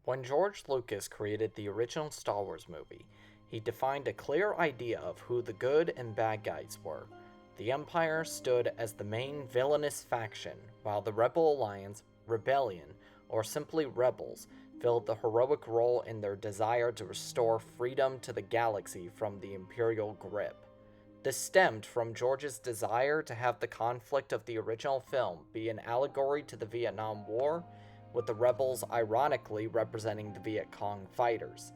When George Lucas created the original Star Wars movie, he defined a clear idea of who the good and bad guys were. The Empire stood as the main villainous faction, while the Rebel Alliance, Rebellion, or simply Rebels, filled the heroic role in their desire to restore freedom to the galaxy from the Imperial grip. This stemmed from George's desire to have the conflict of the original film be an allegory to the Vietnam War, with the rebels ironically representing the Viet Cong fighters.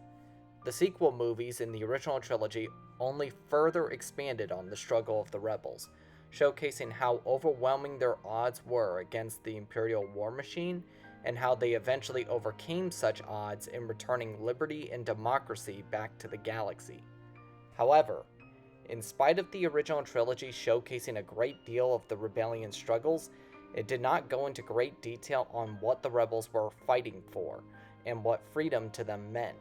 The sequel movies in the original trilogy only further expanded on the struggle of the rebels, showcasing how overwhelming their odds were against the Imperial war machine and how they eventually overcame such odds in returning liberty and democracy back to the galaxy. However, in spite of the original trilogy showcasing a great deal of the rebellion's struggles, it did not go into great detail on what the rebels were fighting for and what freedom to them meant.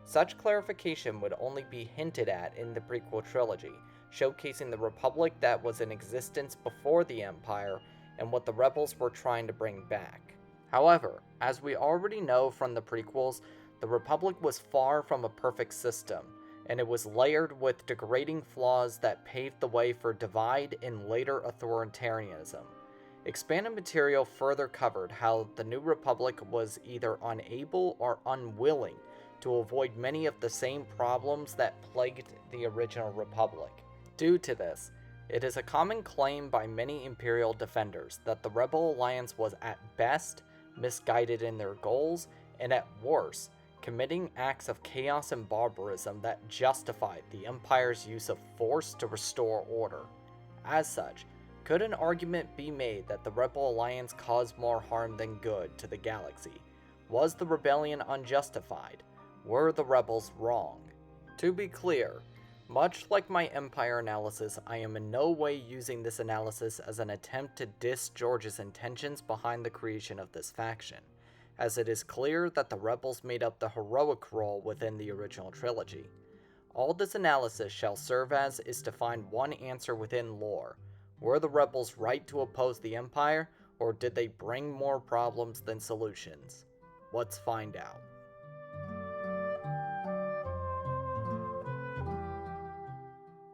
Such clarification would only be hinted at in the prequel trilogy, showcasing the Republic that was in existence before the Empire and what the rebels were trying to bring back. However, as we already know from the prequels, the Republic was far from a perfect system, and it was layered with degrading flaws that paved the way for divide and later authoritarianism. Expanded material further covered how the New Republic was either unable or unwilling to avoid many of the same problems that plagued the original Republic. Due to this, it is a common claim by many Imperial defenders that the Rebel Alliance was at best misguided in their goals and at worst committing acts of chaos and barbarism that justified the Empire's use of force to restore order. As such, could an argument be made that the Rebel Alliance caused more harm than good to the galaxy? Was the rebellion unjustified? Were the rebels wrong? To be clear, much like my Empire analysis, I am in no way using this analysis as an attempt to diss George's intentions behind the creation of this faction, as it is clear that the rebels made up the heroic role within the original trilogy. All this analysis shall serve as is to find one answer within lore. Were the rebels right to oppose the Empire, or did they bring more problems than solutions? Let's find out.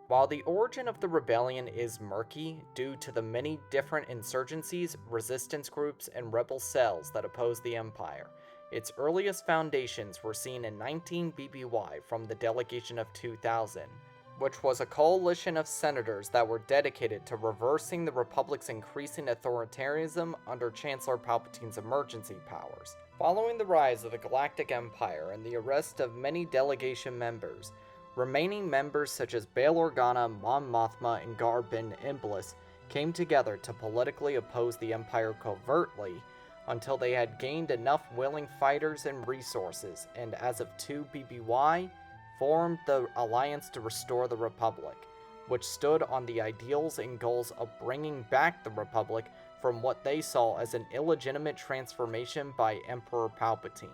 While the origin of the rebellion is murky due to the many different insurgencies, resistance groups, and rebel cells that oppose the Empire, its earliest foundations were seen in 19 BBY from the Delegation of 2000, which was a coalition of senators that were dedicated to reversing the Republic's increasing authoritarianism under Chancellor Palpatine's emergency powers. Following the rise of the Galactic Empire and the arrest of many delegation members, remaining members such as Bail Organa, Mon Mothma, and Gar Ben Iblis came together to politically oppose the Empire covertly until they had gained enough willing fighters and resources, and as of 2 BBY, formed the Alliance to Restore the Republic, which stood on the ideals and goals of bringing back the Republic from what they saw as an illegitimate transformation by Emperor Palpatine.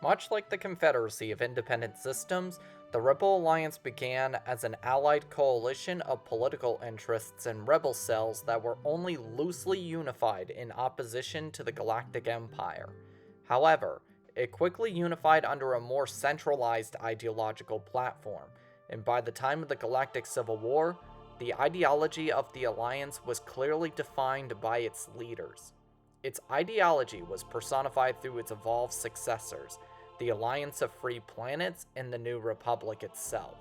Much like the Confederacy of Independent Systems, the Rebel Alliance began as an allied coalition of political interests and rebel cells that were only loosely unified in opposition to the Galactic Empire. However, it quickly unified under a more centralized ideological platform, and by the time of the Galactic Civil War, the ideology of the Alliance was clearly defined by its leaders. Its ideology was personified through its evolved successors, the Alliance of Free Planets and the New Republic itself.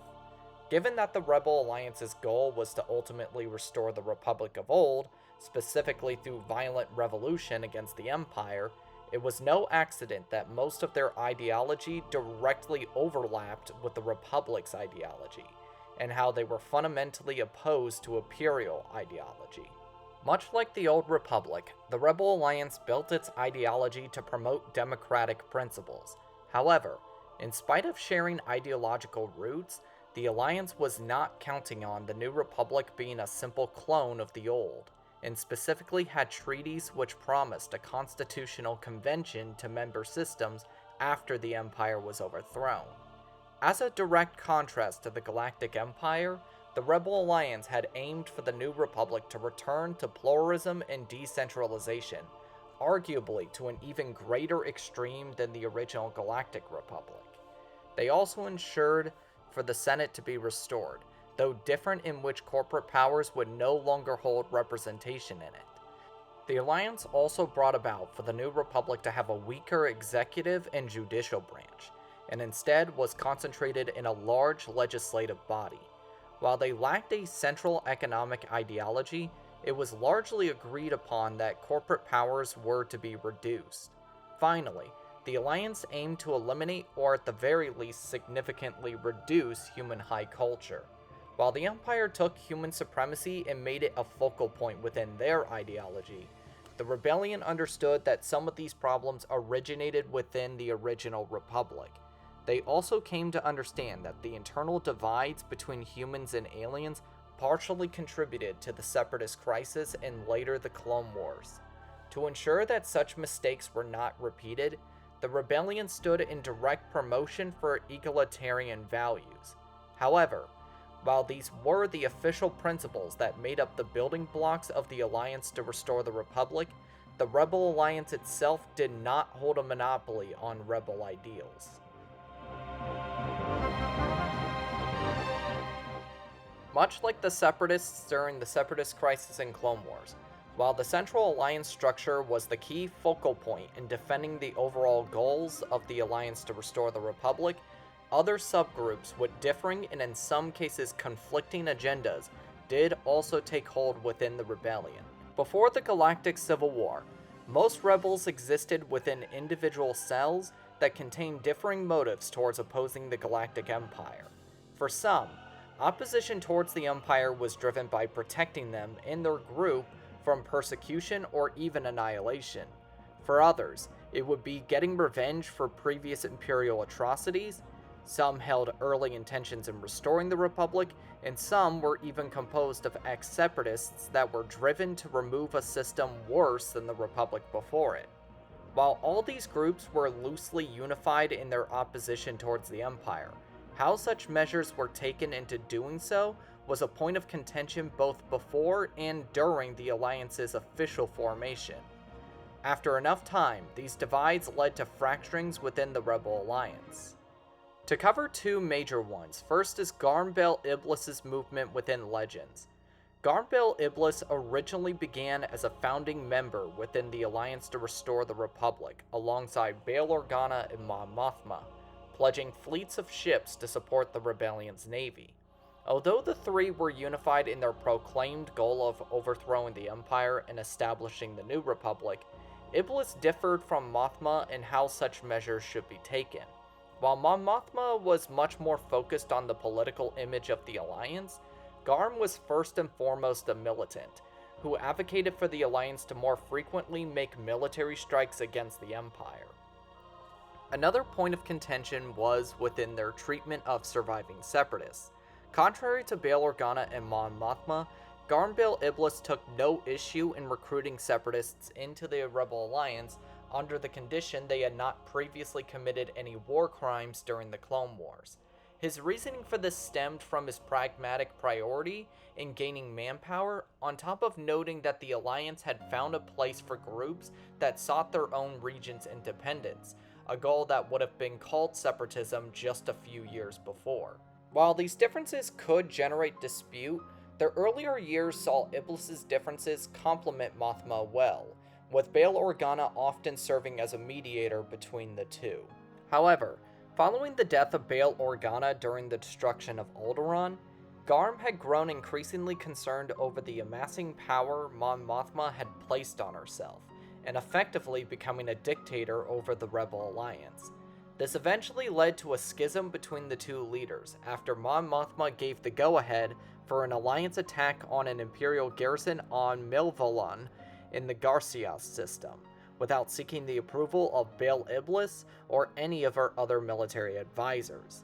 Given that the Rebel Alliance's goal was to ultimately restore the Republic of old, specifically through violent revolution against the Empire, it was no accident that most of their ideology directly overlapped with the Republic's ideology, and how they were fundamentally opposed to imperial ideology. Much like the Old Republic, the Rebel Alliance built its ideology to promote democratic principles. However, in spite of sharing ideological roots, the Alliance was not counting on the New Republic being a simple clone of the Old, and specifically had treaties which promised a constitutional convention to member systems after the Empire was overthrown. As a direct contrast to the Galactic Empire, the Rebel Alliance had aimed for the New Republic to return to pluralism and decentralization, arguably to an even greater extreme than the original Galactic Republic. They also ensured for the Senate to be restored, though different in which corporate powers would no longer hold representation in it. The Alliance also brought about for the New Republic to have a weaker executive and judicial branch, and instead was concentrated in a large legislative body. While they lacked a central economic ideology, it was largely agreed upon that corporate powers were to be reduced. Finally, the Alliance aimed to eliminate or at the very least significantly reduce human high culture. While the Empire took human supremacy and made it a focal point within their ideology, the Rebellion understood that some of these problems originated within the original Republic. They also came to understand that the internal divides between humans and aliens partially contributed to the Separatist crisis and later the Clone Wars. To ensure that such mistakes were not repeated, the Rebellion stood in direct promotion for egalitarian values. However, while these were the official principles that made up the building blocks of the Alliance to restore the Republic, the Rebel Alliance itself did not hold a monopoly on rebel ideals. Much like the Separatists during the Separatist Crisis and Clone Wars, while the Central Alliance structure was the key focal point in defending the overall goals of the Alliance to restore the Republic, other subgroups with differing and in some cases conflicting agendas did also take hold within the rebellion. Before the Galactic Civil War, most rebels existed within individual cells that contained differing motives towards opposing the Galactic Empire. For some, opposition towards the Empire was driven by protecting them and their group from persecution or even annihilation. For others, it would be getting revenge for previous Imperial atrocities. Some held early intentions in restoring the Republic, and some were even composed of ex-separatists that were driven to remove a system worse than the Republic before it. While all these groups were loosely unified in their opposition towards the Empire, how such measures were taken into doing so was a point of contention both before and during the Alliance's official formation. After enough time, these divides led to fracturings within the Rebel Alliance. To cover two major ones, first is Garm Bel Iblis's movement within Legends. Garm Bel Iblis originally began as a founding member within the Alliance to restore the Republic, alongside Bail Organa and Mon Mothma, pledging fleets of ships to support the Rebellion's navy. Although the three were unified in their proclaimed goal of overthrowing the Empire and establishing the New Republic, Iblis differed from Mothma in how such measures should be taken. While Mon Mothma was much more focused on the political image of the Alliance, Garm was first and foremost a militant, who advocated for the Alliance to more frequently make military strikes against the Empire. Another point of contention was within their treatment of surviving Separatists. Contrary to Bail Organa and Mon Mothma, Garm Bel Iblis took no issue in recruiting Separatists into the Rebel Alliance under the condition they had not previously committed any war crimes during the Clone Wars. His reasoning for this stemmed from his pragmatic priority in gaining manpower, on top of noting that the Alliance had found a place for groups that sought their own region's independence, a goal that would have been called separatism just a few years before. While these differences could generate dispute, their earlier years saw Iblis's differences complement Mothma well, with Bail Organa often serving as a mediator between the two. However, following the death of Bail Organa during the destruction of Alderaan, Garm had grown increasingly concerned over the amassing power Mon Mothma had placed on herself, and effectively becoming a dictator over the Rebel Alliance. This eventually led to a schism between the two leaders after Mon Mothma gave the go-ahead for an Alliance attack on an Imperial garrison on Milvolon in the Garcias system, without seeking the approval of Bail Iblis or any of her other military advisors.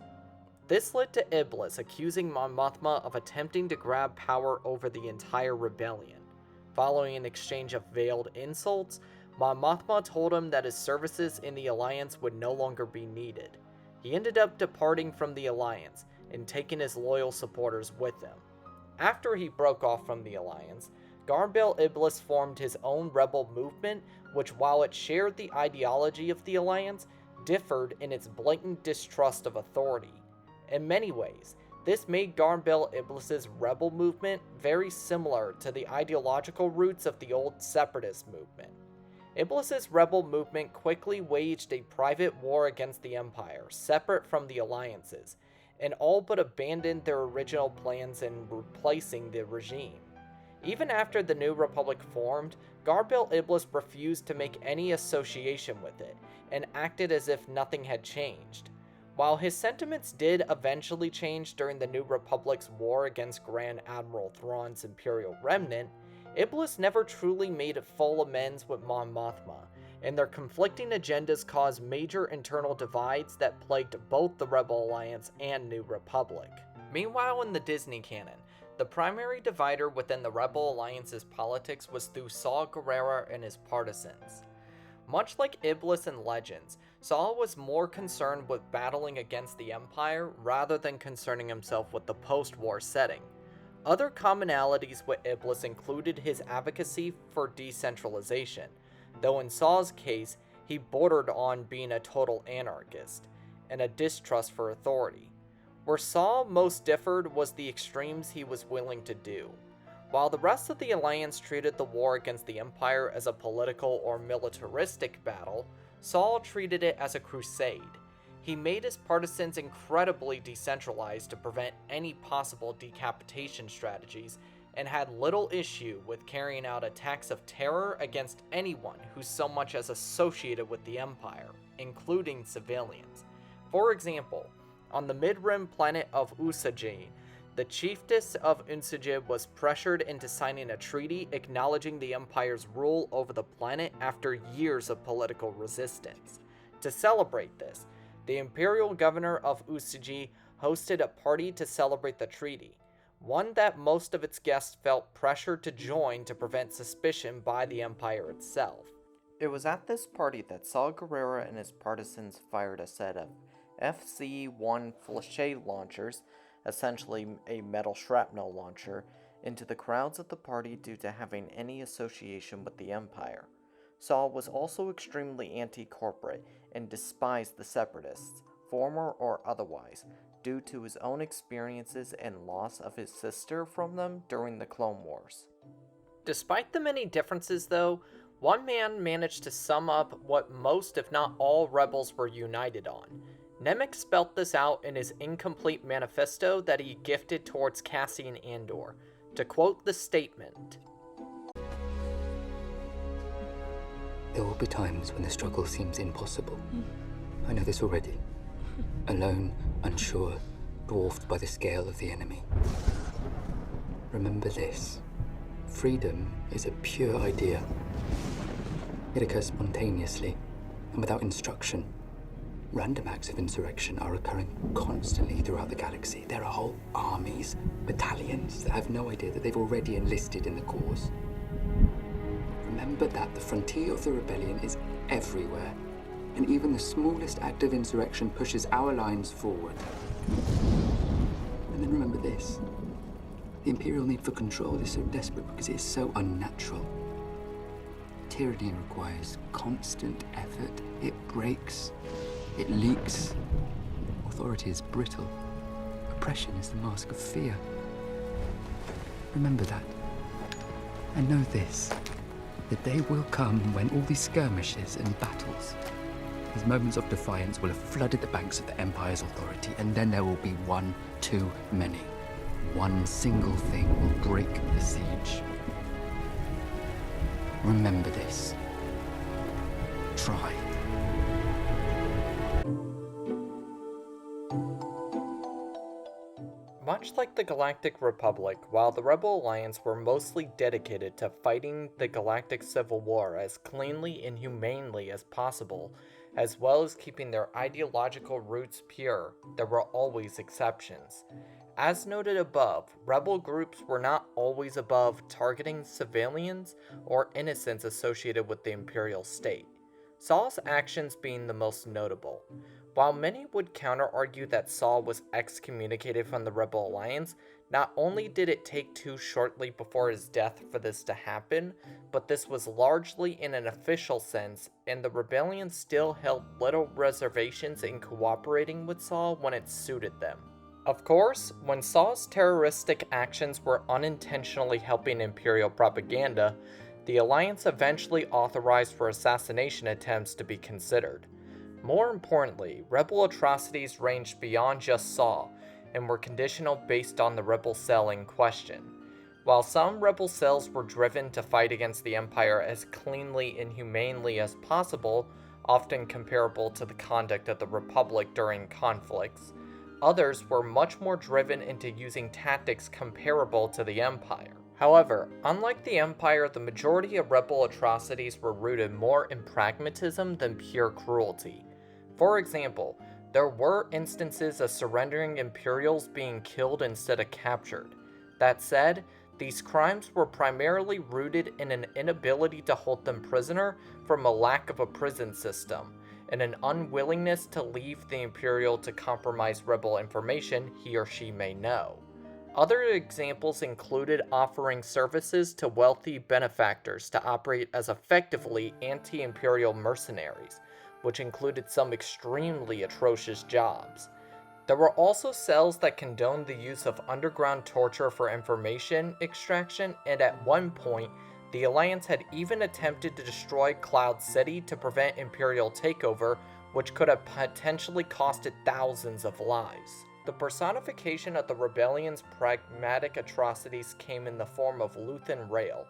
This led to Iblis accusing Mon Mothma of attempting to grab power over the entire rebellion. Following an exchange of veiled insults, Mon Mothma told him that his services in the Alliance would no longer be needed. He ended up departing from the Alliance and taking his loyal supporters with him. After he broke off from the Alliance, Garbil Iblis formed his own rebel movement, which, while it shared the ideology of the Alliance, differed in its blatant distrust of authority. In many ways, this made Garbil Iblis's rebel movement very similar to the ideological roots of the old separatist movement. Iblis's rebel movement quickly waged a private war against the Empire, separate from the alliances, and all but abandoned their original plans in replacing the regime. Even after the New Republic formed, Garbil Iblis refused to make any association with it, and acted as if nothing had changed. While his sentiments did eventually change during the New Republic's war against Grand Admiral Thrawn's Imperial Remnant, Iblis never truly made full amends with Mon Mothma, and their conflicting agendas caused major internal divides that plagued both the Rebel Alliance and New Republic. Meanwhile, in the Disney canon, the primary divider within the Rebel Alliance's politics was through Saw Gerrera and his partisans. Much like Iblis in Legends, Saw was more concerned with battling against the Empire rather than concerning himself with the post-war setting. Other commonalities with Iblis included his advocacy for decentralization, though in Saw's case, he bordered on being a total anarchist, and a distrust for authority. Where Saw most differed was the extremes he was willing to do. While the rest of the Alliance treated the war against the Empire as a political or militaristic battle, Saw treated it as a crusade. He made his partisans incredibly decentralized to prevent any possible decapitation strategies, and had little issue with carrying out attacks of terror against anyone who so much as associated with the Empire, including civilians. For example, on the mid-rim planet of Usagi, the chiefess of Unsajid was pressured into signing a treaty acknowledging the Empire's rule over the planet after years of political resistance. To celebrate this, the Imperial Governor of Usagi hosted a party to celebrate the treaty, one that most of its guests felt pressured to join to prevent suspicion by the Empire itself. It was at this party that Saw Gerrera and his partisans fired a set of FC-1 Flèche launchers, essentially a metal shrapnel launcher, into the crowds at the party due to having any association with the Empire. Saw was also extremely anti-corporate and despised the Separatists, former or otherwise, due to his own experiences and loss of his sister from them during the Clone Wars. Despite the many differences, though, one man managed to sum up what most, if not all, rebels were united on. Nemec spelt this out in his incomplete manifesto that he gifted towards Cassian Andor. To quote the statement, "There will be times when the struggle seems impossible. I know this already. Alone, unsure, dwarfed by the scale of the enemy. Remember this. Freedom is a pure idea. It occurs spontaneously and without instruction. Random acts of insurrection are occurring constantly throughout the galaxy. There are whole armies, battalions that have no idea that they've already enlisted in the cause. Remember that the frontier of the rebellion is everywhere, and even the smallest act of insurrection pushes our lines forward. And then remember this. The Imperial need for control is so desperate because it is so unnatural. Tyranny requires constant effort. It breaks. It leaks. Authority is brittle. Oppression is the mask of fear. Remember that. And know this. The day will come when all these skirmishes and battles, these moments of defiance will have flooded the banks of the Empire's authority, and then there will be one too many. One single thing will break the siege. Remember this. Try. Much like the Galactic Republic, while the Rebel Alliance were mostly dedicated to fighting the Galactic Civil War as cleanly and humanely as possible, as well as keeping their ideological roots pure, there were always exceptions. As noted above, rebel groups were not always above targeting civilians or innocents associated with the Imperial state, Saw's actions being the most notable. While many would counter-argue that Saw was excommunicated from the Rebel Alliance, Not only did it take too shortly before his death for this to happen, but this was largely in an official sense, and the rebellion still held little reservations in cooperating with Saw when it suited them. Of course, when Saw's terroristic actions were unintentionally helping Imperial propaganda, the Alliance eventually authorized for assassination attempts to be considered. More importantly, rebel atrocities ranged beyond just Saw, and were conditional based on the rebel cell in question. While some rebel cells were driven to fight against the Empire as cleanly and humanely as possible, often comparable to the conduct of the Republic during conflicts, others were much more driven into using tactics comparable to the Empire. However, unlike the Empire, the majority of rebel atrocities were rooted more in pragmatism than pure cruelty. For example, there were instances of surrendering Imperials being killed instead of captured. That said, these crimes were primarily rooted in an inability to hold them prisoner from a lack of a prison system, and an unwillingness to leave the Imperial to compromise rebel information he or she may know. Other examples included offering services to wealthy benefactors to operate as effectively anti-imperial mercenaries, which included some extremely atrocious jobs. There were also cells that condoned the use of underground torture for information extraction, and at one point, the Alliance had even attempted to destroy Cloud City to prevent Imperial takeover, which could have potentially costed thousands of lives. The personification of the rebellion's pragmatic atrocities came in the form of Luthen Rael.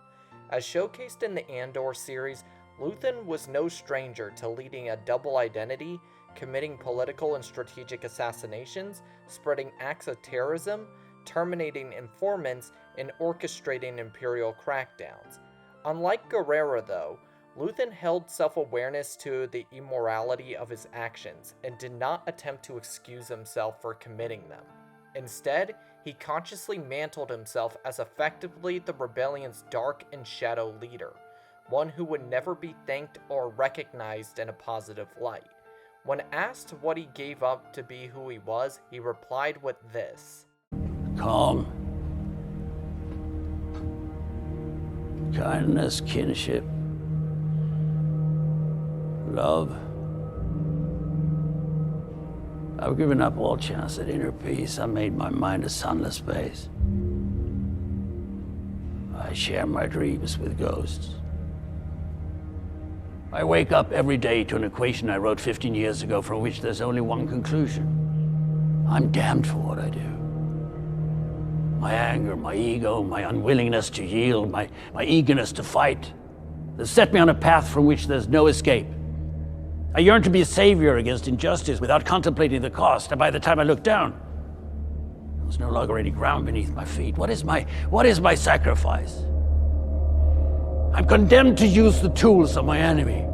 As showcased in the Andor series, Luthen was no stranger to leading a double identity, committing political and strategic assassinations, spreading acts of terrorism, terminating informants, and orchestrating Imperial crackdowns. Unlike Guerrera, though, Luthen held self-awareness to the immorality of his actions and did not attempt to excuse himself for committing them. Instead, he consciously mantled himself as effectively the rebellion's dark and shadow leader, one who would never be thanked or recognized in a positive light. When asked what he gave up to be who he was, he replied with this: calm, kindness, kinship, love. I've given up all chance at inner peace. I made my mind a sunless space. I share my dreams with ghosts. I wake up every day to an equation I wrote 15 years ago from which there's only one conclusion. I'm damned for what I do. My anger, my ego, my unwillingness to yield, my eagerness to fight, they set me on a path from which there's no escape. I yearn to be a savior against injustice without contemplating the cost, and by the time I look down, there's no longer any ground beneath my feet. What is my sacrifice? I'm condemned to use the tools of my enemy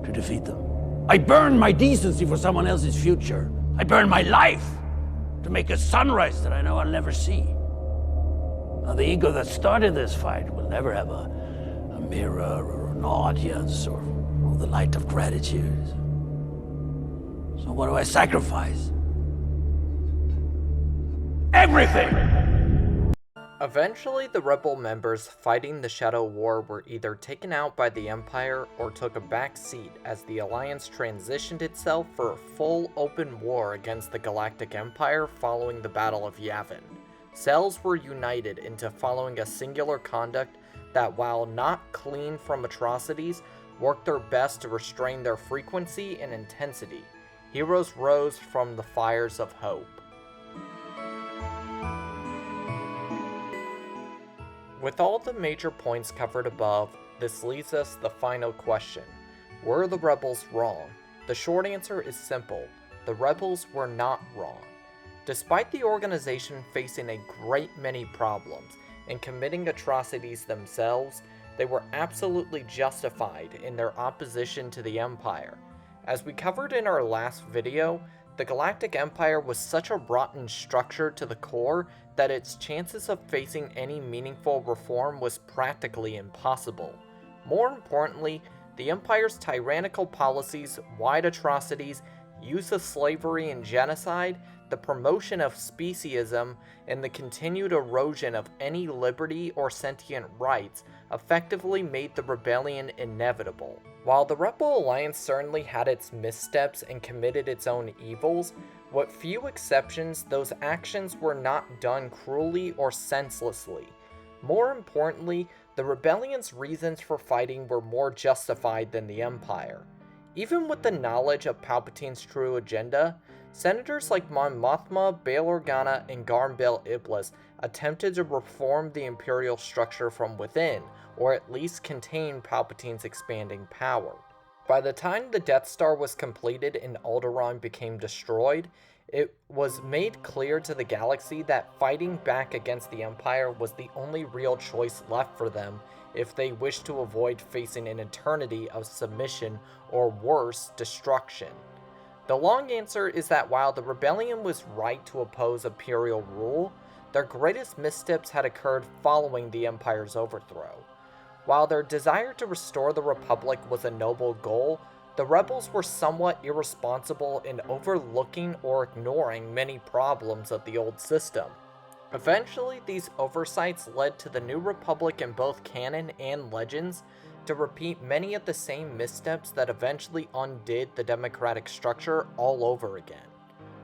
to defeat them. I burn my decency for someone else's future. I burn my life to make a sunrise that I know I'll never see. Now, the ego that started this fight will never have a mirror or an audience or the light of gratitude. So what do I sacrifice? Everything! Eventually, the rebel members fighting the Shadow War were either taken out by the Empire or took a back seat as the Alliance transitioned itself for a full open war against the Galactic Empire following the Battle of Yavin. Cells were united into following a singular conduct that, while not clean from atrocities, worked their best to restrain their frequency and intensity. Heroes rose from the fires of hope. With all the major points covered above, this leaves us the final question. Were the rebels wrong? The short answer is simple. The rebels were not wrong. Despite the organization facing a great many problems and committing atrocities themselves, they were absolutely justified in their opposition to the Empire. As we covered in our last video, the Galactic Empire was such a rotten structure to the core that its chances of facing any meaningful reform was practically impossible. More importantly, the Empire's tyrannical policies, wide atrocities, use of slavery and genocide, the promotion of speciesism, and the continued erosion of any liberty or sentient rights effectively made the rebellion inevitable. While the Rebel Alliance certainly had its missteps and committed its own evils, with few exceptions, those actions were not done cruelly or senselessly. More importantly, the rebellion's reasons for fighting were more justified than the Empire. Even with the knowledge of Palpatine's true agenda, senators like Mon Mothma, Bail Organa, and Garm Bail Iblis attempted to reform the Imperial structure from within, or at least contain Palpatine's expanding power. By the time the Death Star was completed and Alderaan became destroyed, it was made clear to the galaxy that fighting back against the Empire was the only real choice left for them if they wished to avoid facing an eternity of submission or worse, destruction. The long answer is that while the rebellion was right to oppose Imperial rule, their greatest missteps had occurred following the Empire's overthrow. While their desire to restore the Republic was a noble goal, the rebels were somewhat irresponsible in overlooking or ignoring many problems of the old system. Eventually, these oversights led to the New Republic in both canon and legends to repeat many of the same missteps that eventually undid the democratic structure all over again.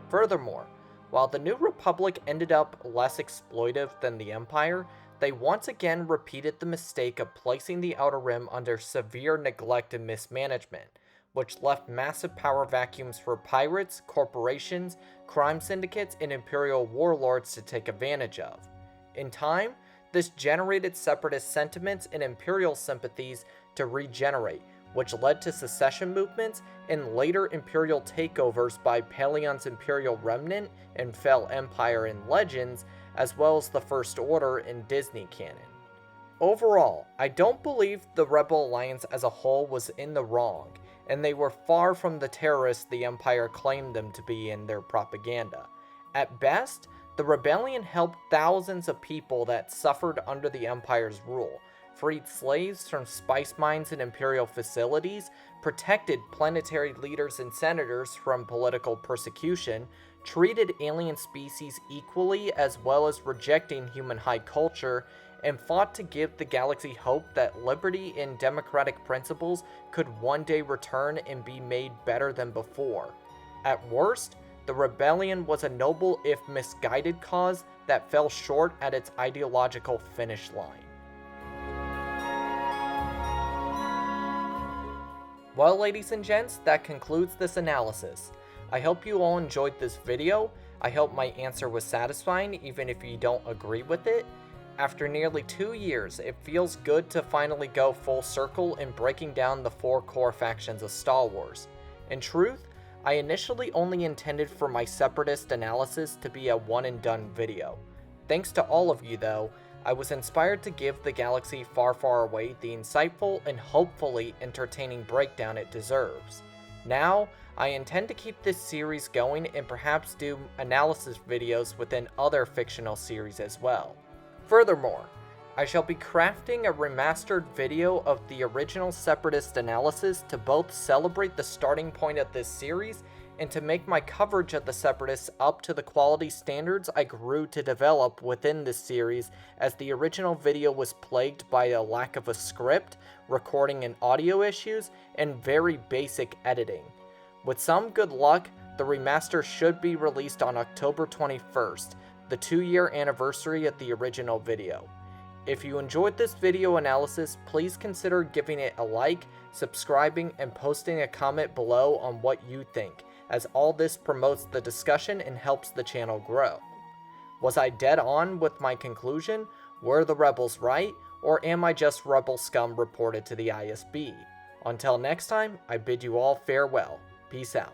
Furthermore, while the New Republic ended up less exploitive than the Empire, they once again repeated the mistake of placing the Outer Rim under severe neglect and mismanagement, which left massive power vacuums for pirates, corporations, crime syndicates, and Imperial warlords to take advantage of. In time, this generated separatist sentiments and Imperial sympathies to regenerate, which led to secession movements and later Imperial takeovers by Paleon's Imperial Remnant and Fel Empire in Legends, as well as the First Order in Disney canon. Overall, I don't believe the Rebel Alliance as a whole was in the wrong, and they were far from the terrorists the Empire claimed them to be in their propaganda. At best, the rebellion helped thousands of people that suffered under the Empire's rule, freed slaves from spice mines and Imperial facilities, protected planetary leaders and senators from political persecution, treated alien species equally as well as rejecting human high culture, and fought to give the galaxy hope that liberty and democratic principles could one day return and be made better than before. At worst, the rebellion was a noble if misguided cause that fell short at its ideological finish line. Well, ladies and gents, that concludes this analysis. I hope you all enjoyed this video. I hope my answer was satisfying even if you don't agree with it. After nearly 2 years, it feels good to finally go full circle in breaking down the 4 core factions of Star Wars. In truth, I initially only intended for my separatist analysis to be a one and done video. Thanks to all of you though, I was inspired to give the galaxy far, far away the insightful and hopefully entertaining breakdown it deserves. Now, I intend to keep this series going and perhaps do analysis videos within other fictional series as well. Furthermore, I shall be crafting a remastered video of the original Separatist analysis to both celebrate the starting point of this series and to make my coverage of the Separatists up to the quality standards I grew to develop within this series, as the original video was plagued by a lack of a script, recording and audio issues, and very basic editing. With some good luck, the remaster should be released on October 21st, the 2-year anniversary of the original video. If you enjoyed this video analysis, please consider giving it a like, subscribing, and posting a comment below on what you think, as all this promotes the discussion and helps the channel grow. Was I dead on with my conclusion? Were the rebels right? Or am I just rebel scum reported to the ISB? Until next time, I bid you all farewell. Peace out.